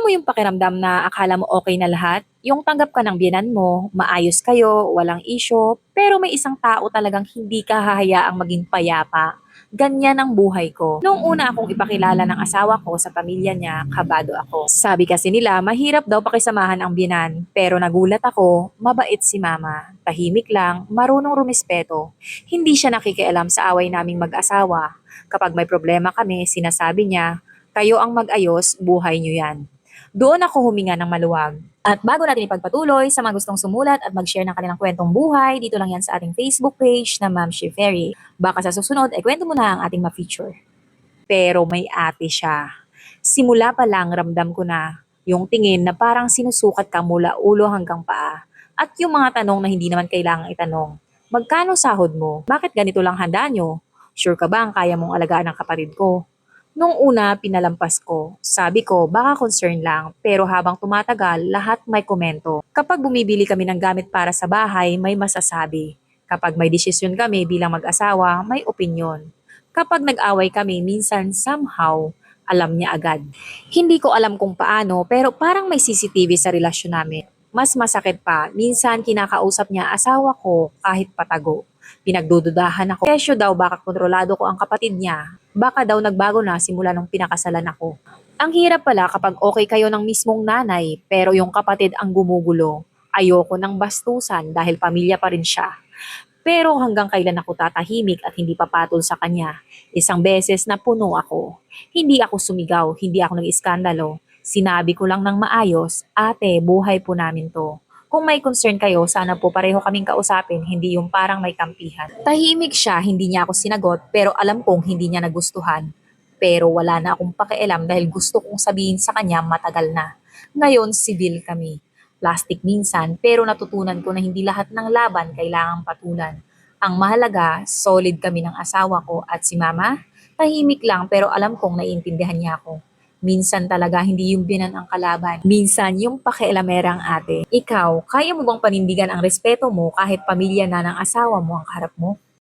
Alam mo yung pakiramdam na akala mo okay na lahat? Yung tanggap ka ng biyenan mo, maayos kayo, walang issue, pero may isang tao talagang hindi ka hahayaang maging payapa. Ganyan ang buhay ko. Noong una akong ipakilala ng asawa ko sa pamilya niya, kabado ako. Sabi kasi nila, mahirap daw pakisamahan ang biyenan. Pero nagulat ako, mabait si mama. Tahimik lang, marunong rumispeto. Hindi siya nakikialam sa away naming mag-asawa. Kapag may problema kami, sinasabi niya, kayo ang mag-ayos, buhay niyo yan. Doon ako huminga ng maluwag. At bago natin ipagpatuloy, sa mga gustong sumulat at mag-share ng kanilang kwentong buhay, dito lang yan sa ating Facebook page na Ma'am Shiferi. Baka sa susunod, kwento mo na ang ating ma-feature. Pero may ate siya. Simula pa lang ramdam ko na yung tingin na parang sinusukat ka mula ulo hanggang paa. At yung mga tanong na hindi naman kailangang itanong. Magkano sahod mo? Bakit ganito lang handa nyo? Sure ka ba ang kaya mong alagaan ng kapatid ko? Nung una, pinalampas ko. Sabi ko, baka concern lang, pero habang tumatagal, lahat may komento. Kapag bumibili kami ng gamit para sa bahay, may masasabi. Kapag may desisyon kami bilang mag-asawa, may opinyon. Kapag nag-away kami, minsan somehow, alam niya agad. Hindi ko alam kung paano, pero parang may CCTV sa relasyon namin. Mas masakit pa, minsan kinakausap niya asawa ko kahit patago. Pinagdududahan ako. Kesyo daw baka kontrolado ko ang kapatid niya. Baka daw nagbago na simula nung pinakasalan ako. Ang hirap pala kapag okay kayo ng mismong nanay, pero yung kapatid ang gumugulo. Ayoko ng bastusan dahil pamilya pa rin siya. Pero hanggang kailan ako tatahimik at hindi papatol sa kanya? Isang beses na puno ako. Hindi ako sumigaw, hindi ako nag-iskandalo. Sinabi ko lang ng maayos, ate, buhay po namin to. Kung may concern kayo, sana po pareho kaming kausapin, hindi yung parang may kampihan. Tahimik siya, hindi niya ako sinagot, pero alam kong hindi niya nagustuhan. Pero wala na akong pakialam dahil gusto kong sabihin sa kanya matagal na. Ngayon, civil kami. Plastic minsan, pero natutunan ko na hindi lahat ng laban kailangang patulan. Ang mahalaga, solid kami ng asawa ko at si mama, tahimik lang pero alam kong naiintindihan niya ako. Minsan talaga hindi yung binan ang kalaban. Minsan yung pakialamerang ate. Ikaw, kaya mo bang panindigan ang respeto mo kahit pamilya na ng asawa mo ang kaharap mo?